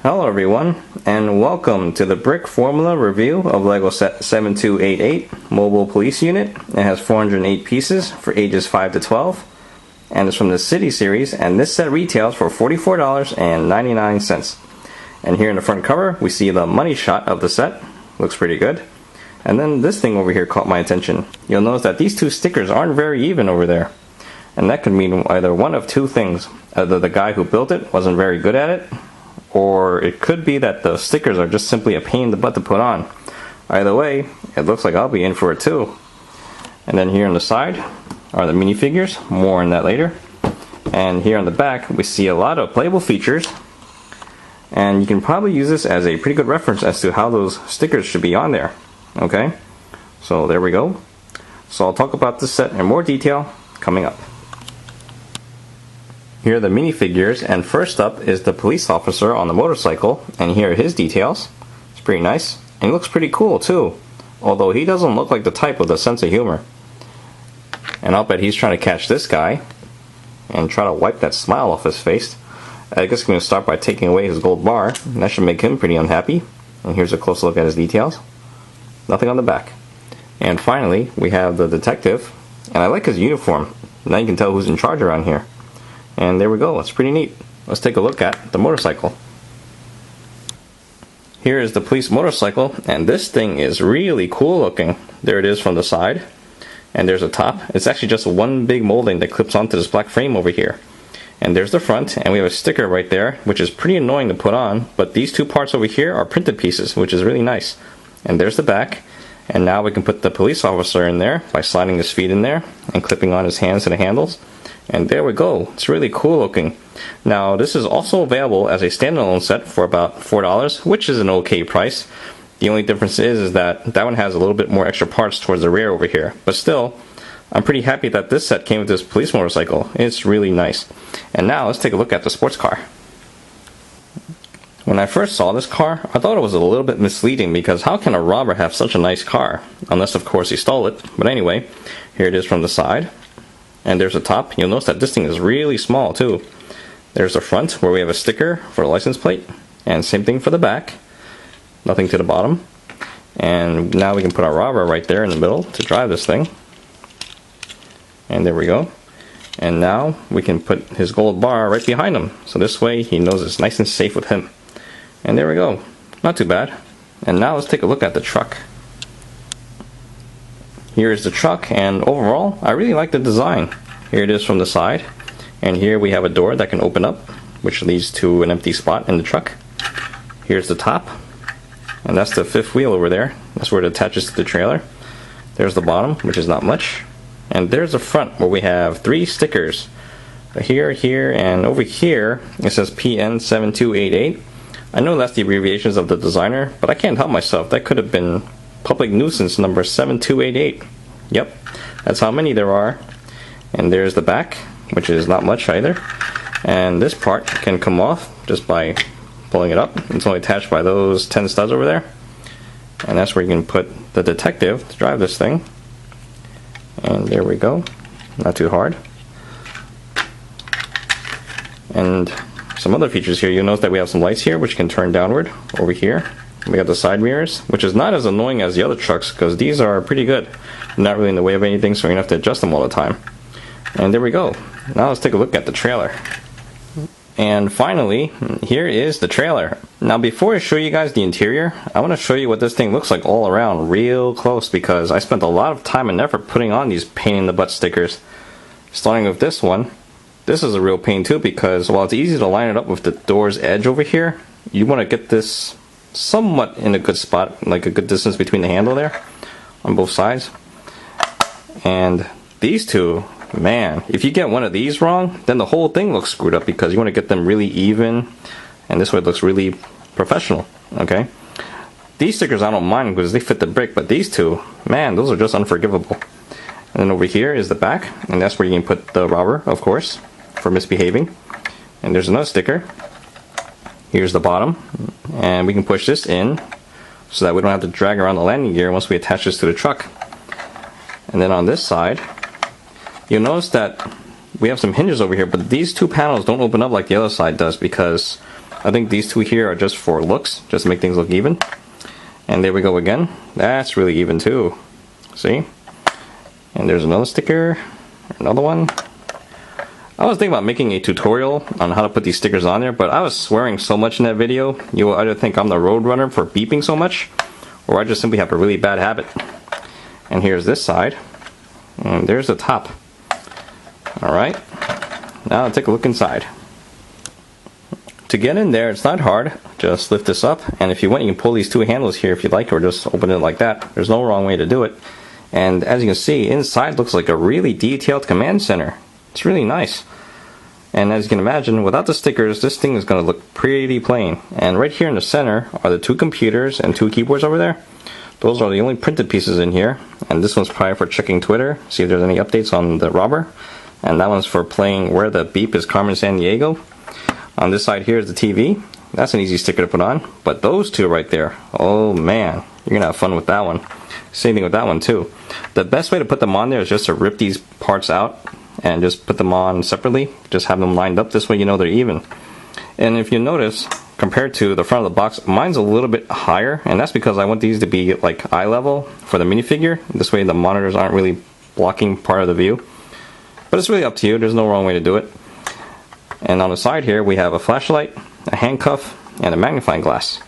Hello everyone, and welcome to the Brickformula review of LEGO Set 7288 Mobile Police Unit. It has 408 pieces for ages 5 to 12, and it's from the City series, and this set retails for $44.99. And here in the front cover, we see the money shot of the set. Looks pretty good. And then this thing over here caught my attention. You'll notice that these two stickers aren't very even over there. And that could mean either one of two things. Either the guy who built it wasn't very good at it, or it could be that the stickers are just simply a pain in the butt to put on. Either way, it looks like I'll be in for it too. And then here on the side are the minifigures, more on that later. And here on the back we see a lot of playable features, and you can probably use this as a pretty good reference as to how those stickers should be on there. Okay, so there we go. So I'll talk about this set in more detail coming up. Here are the minifigures, and first up is the police officer on the motorcycle, and here are his details. It's pretty nice, and he looks pretty cool too, although he doesn't look like the type with a sense of humor. And I'll bet he's trying to catch this guy and try to wipe that smile off his face. I guess I'm going to start by taking away his gold bar, and that should make him pretty unhappy. And here's a close look at his details. Nothing on the back. And finally, we have the detective, and I like his uniform. Now you can tell who's in charge around here. And there we go, it's pretty neat. Let's take a look at the motorcycle. Here is the police motorcycle, and this thing is really cool looking. There it is from the side, and there's a top. It's actually just one big molding that clips onto this black frame over here. And there's the front, and we have a sticker right there, which is pretty annoying to put on, but these two parts over here are printed pieces, which is really nice. And there's the back, and now we can put the police officer in there by sliding his feet in there and clipping on his hands to the handles. And there we go. It's really cool looking. Now this is also available as a standalone set for about $4, which is an okay price. The only difference is that that one has a little bit more extra parts towards the rear over here. But still, I'm pretty happy that this set came with this police motorcycle. It's really nice. And now let's take a look at the sports car. When I first saw this car, I thought it was a little bit misleading, because how can a robber have such a nice car? Unless of course he stole it. But anyway, here it is from the side. And there's the top. You'll notice that this thing is really small too. There's the front where we have a sticker for the license plate, and same thing for the back. Nothing to the bottom. And now we can put our robber right there in the middle to drive this thing. And there we go. And now we can put his gold bar right behind him, so this way he knows it's nice and safe with him. And there we go. Not too bad. And now let's take a look at the truck. Here is the truck, and overall I really like the design. Here it is from the side, and here we have a door that can open up, which leads to an empty spot in the truck. Here's the top, and that's the fifth wheel over there. That's where it attaches to the trailer. There's the bottom, which is not much. And there's the front, where we have three stickers. Here, here, and over here it says PN7288. I know that's the abbreviations of the designer, but I can't help myself. That could have been public nuisance number 7288. Yep, that's how many there are. And there's the back, which is not much either. And this part can come off just by pulling it up. It's only attached by those 10 studs over there. And that's where you can put the detective to drive this thing. And there we go. Not too hard. And some other features here. You'll notice that we have some lights here which can turn downward over here. We got the side mirrors, which is not as annoying as the other trucks, because these are pretty good. Not really in the way of anything, so you don't have to adjust them all the time. And there we go. Now let's take a look at the trailer. And finally, here is the trailer. Now before I show you guys the interior, I want to show you what this thing looks like all around real close, because I spent a lot of time and effort putting on these pain in the butt stickers. Starting with this one. This is a real pain too, because while it's easy to line it up with the door's edge over here, you want to get this somewhat in a good spot, like a good distance between the handle there on both sides. And these two, man, if you get one of these wrong, then the whole thing looks screwed up, because you want to get them really even, and this way it looks really professional. Okay, these stickers I don't mind because they fit the brick, but these two, man, those are just unforgivable. And then over here is the back, and that's where you can put the robber, of course, for misbehaving. And there's another sticker. Here's the bottom, and we can push this in so that we don't have to drag around the landing gear once we attach this to the truck. And then on this side, you'll notice that we have some hinges over here, but these two panels don't open up like the other side does, because I think these two here are just for looks, just to make things look even. And there we go again. That's really even too. See? And there's another sticker, another one. I was thinking about making a tutorial on how to put these stickers on there, but I was swearing so much in that video, you will either think I'm the road runner for beeping so much, or I just simply have a really bad habit. And here's this side, and there's the top. Alright, now I'll take a look inside. To get in there, it's not hard. Just lift this up, and if you want, you can pull these two handles here if you like, or just open it like that. There's no wrong way to do it. And as you can see, inside looks like a really detailed command center. It's really nice. And as you can imagine, without the stickers, this thing is going to look pretty plain. And right here in the center are the two computers and two keyboards over there. Those are the only printed pieces in here. And this one's probably for checking Twitter, see if there's any updates on the robber. And that one's for playing Where the Beep is Carmen Sandiego. On this side here is the TV. That's an easy sticker to put on. But those two right there, oh man, you're going to have fun with that one. Same thing with that one too. The best way to put them on there is just to rip these parts out and just put them on separately. Just have them lined up, this way you know they're even. And if you notice, compared to the front of the box, mine's a little bit higher, and that's because I want these to be like eye level for the minifigure. This way the monitors aren't really blocking part of the view. But it's really up to you, there's no wrong way to do it. And on the side here we have a flashlight, a handcuff, and a magnifying glass.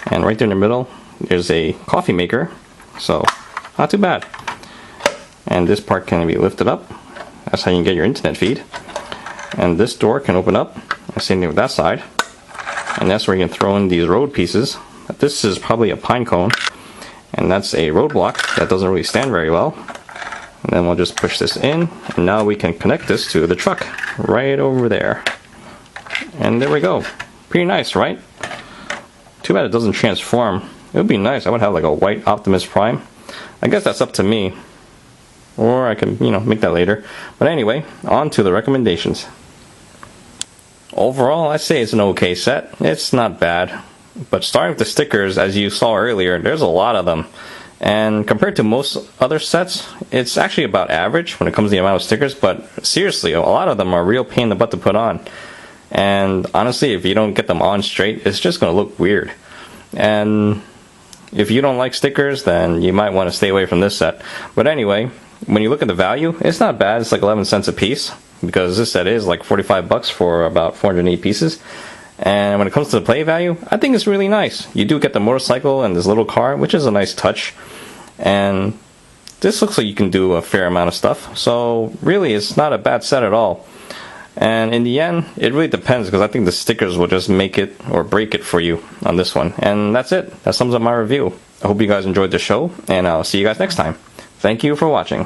And right there in the middle there's a coffee maker, so not too bad. And this part can be lifted up. That's how you can get your internet feed. And this door can open up. Same thing with that side. And that's where you can throw in these road pieces. This is probably a pine cone. And that's a roadblock that doesn't really stand very well. And then we'll just push this in. And now we can connect this to the truck right over there. And there we go. Pretty nice, right? Too bad it doesn't transform. It would be nice. I would have like a white Optimus Prime. I guess that's up to me. Or I can, make that later. But anyway, on to the recommendations. Overall, I'd say it's an okay set. It's not bad. But starting with the stickers, as you saw earlier, there's a lot of them. And compared to most other sets, it's actually about average when it comes to the amount of stickers. But seriously, a lot of them are a real pain in the butt to put on. And honestly, if you don't get them on straight, it's just going to look weird. And if you don't like stickers, then you might want to stay away from this set. But anyway, when you look at the value, it's not bad. It's like 11 cents a piece, because this set is like 45 bucks for about 408 pieces. And when it comes to the play value, I think it's really nice. You do get the motorcycle and this little car, which is a nice touch. And this looks like you can do a fair amount of stuff. So really, it's not a bad set at all. And in the end, it really depends, because I think the stickers will just make it or break it for you on this one. And that's it. That sums up my review. I hope you guys enjoyed the show, and I'll see you guys next time. Thank you for watching.